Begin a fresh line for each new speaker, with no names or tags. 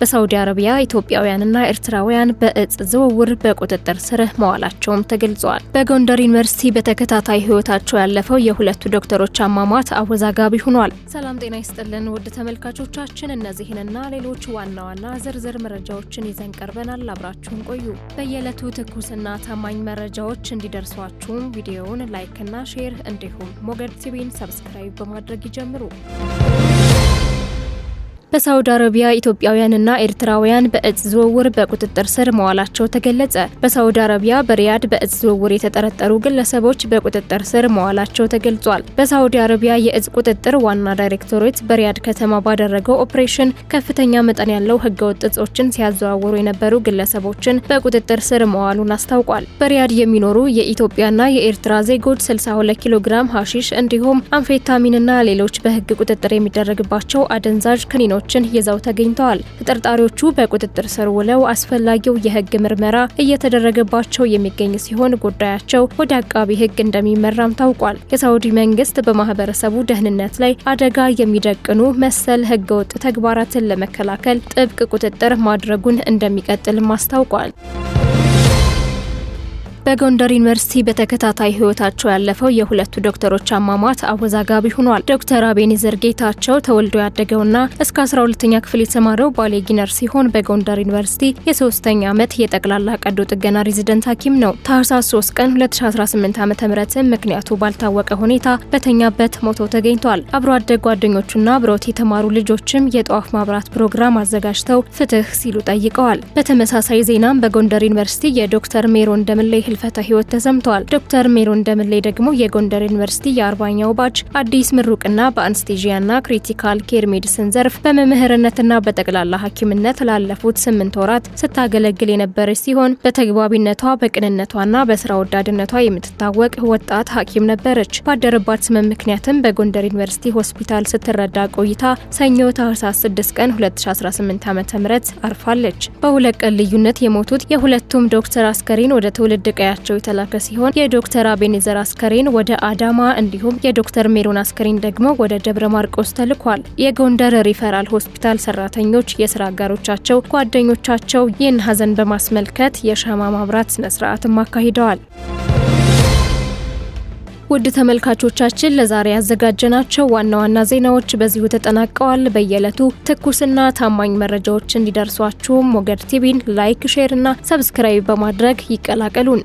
በሳውዲ አረቢያ ኢትዮጵያውያንና ኤርትራውያን በእጽ ዝውውር በቁጥጥር ስር መዋላቸውም ተገልጿል። በጎንደር ዩኒቨርሲቲ በተከታታይ ህይወታቸው ያለፈው የሁለቱ ዶክተሮች አሟሟት አወዛጋቢ ሆኗል። ሰላም ጤና ይስጥልን ውድ ተመልካቾቻችን፣ እነዚህንና ሌሎች ዋና ዋና ዝርዝር መረጃዎችን ይዘን ቀርበናል። አብራችሁን ቆዩ። በየዕለቱ ትኩስና ታማኝ መረጃዎች እንዲደርሷችሁም ቪዲዮውን ላይክና ሼር እንዲሁም ሞገድ ቲቪን ሰብስክራይብ በማድረግ ይጀምሩ። በሳውዲ አረቢያ ኢትዮጵያውያንና ኤርትራውያን በእጽ ዝውውር በቁጥጥር ስር መዋላቸው ተገለጸ። በሳውዲ አረቢያ በሪያድ በእጽ ዝውውር የተጠረጠሩ ግለሰቦች በቁጥጥር ስር መዋላቸው ተገልጿል። በሳውዲ አረቢያ የእጽ ቁጥጥር ዋና ዳይሬክቶሬት በሪያድ ከተማ ባደረገው ኦፕሬሽን ከፍተኛ መጠን ያለው ህገወጥ እጾችን ሲያዘዋውሩ የነበሩ ግለሰቦችን በቁጥጥር ስር መዋሉን አስታውቋል። በሪያድ የሚኖሩ የኢትዮጵያና የኤርትራ ዜጎች 62 ኪሎ ግራም ሐሺሽ እንዲሁም አምፌታሚንና ሌሎች በህግ ቁጥጥር የሚደረግባቸው አደንዛዥ ክኒኖች ይዘው ተገኝተዋል። ተጠርጣሪዎቹ በቁጥጥር ስር ውለው አስፈላጊው የህግ ምርመራ እየተደረገባቸው የሚገኝ ሲሆን ጉዳያቸው ወደ አቃቢ ህግ እንደሚመራም ታውቋል። የሳውዲ መንግስት በማህበረሰቡ ደህንነት ላይ አደጋ የሚደቅኑ መሰል ህገወጥ ተግባራትን ለመከላከል ጥብቅ ቁጥጥር ማድረጉን እንደሚቀጥልም አስታውቋል። በጎንደር ዩኒቨርሲቲ በተከታታይ ህይወታቸው ያለፈው የሁለቱ ዶክተሮች አሟሟት አወዛጋቢ ሆኗል። ዶክተር አቤኔዘር ጌታቸው ተወልዶ ያደገውና እስከ 12ኛ ክፍል የተማረው ባሌ ጊነር ሲሆን በጎንደር ዩኒቨርሲቲ የ3ኛ ዓመት የጠቅላላ ቀዶ ጥገና ሬዚደንት ሐኪም ነው። ታህሳስ 3 ቀን 2018 ዓ.ም ምክንያቱ ባልታወቀ ሁኔታ በተኛበት ሞቶ ተገኝቷል። አብሮ አደግ ጓደኞቹና አብሮት የተማሩ ልጆችም የጧፍ ማብራት ፕሮግራም አዘጋጅተው ፍትህ ሲሉ ጠይቀዋል። በተመሳሳይ ዜናም በጎንደር ዩኒቨርሲቲ የዶክተር ሜሮን ደምሌ ህልፈተ ህይወት ተሰምቷል። ዶክተር ሜሮን ደምሌ ደግሞ የጎንደር ዩኒቨርሲቲ የ40ኛው ባች አዲስ ምሩቅና በአንስቴዥያና ክሪቲካል ኬር ሜዲሲን ዘርፍ በመምህርነትና በጠቅላላ ሐኪምነት ላለፉት 8 ወራት ስታገለግል የነበረች ሲሆን በተግባቢነቷ በቅንነቷና በስራ ወዳድነቷ የምትታወቅ ወጣት ሐኪም ነበረች። ባደረባት ህመም ምክንያትም በጎንደር ዩኒቨርሲቲ ሆስፒታል ስትረዳ ቆይታ ሰኞ ታህሳስ 6 ቀን 2018 ዓ.ም አርፋለች። በሁለት ቀን ልዩነት የሞቱት የሁለቱም ዶክተር አስከሬን ወደ ትውልድ ቀያቸው የተላከ ሲሆን የዶክተር አቤኔዘር አስከሬን ወደ አዳማ እንዲሁም የዶክተር ሜሮን አስከሬን ደግሞ ወደ ደብረ ማርቆስ ተልኳል። የጎንደር ሪፈራል ሆስፒታል ሰራተኞች፣ የስራ አጋሮቻቸው፣ ጓደኞቻቸው ይህን ሀዘን በማስመልከት የሻማ ማብራት ስነ ስርዓትም አካሂደዋል። ውድ ተመልካቾቻችን ለዛሬ ያዘጋጀናቸው ዋና ዋና ዜናዎች በዚሁ ተጠናቀዋል። በየዕለቱ ትኩስና ታማኝ መረጃዎች እንዲደርሷችሁ ሞገድ ቲቪን ላይክ፣ ሼር እና ሰብስክራይብ በማድረግ ይቀላቀሉን።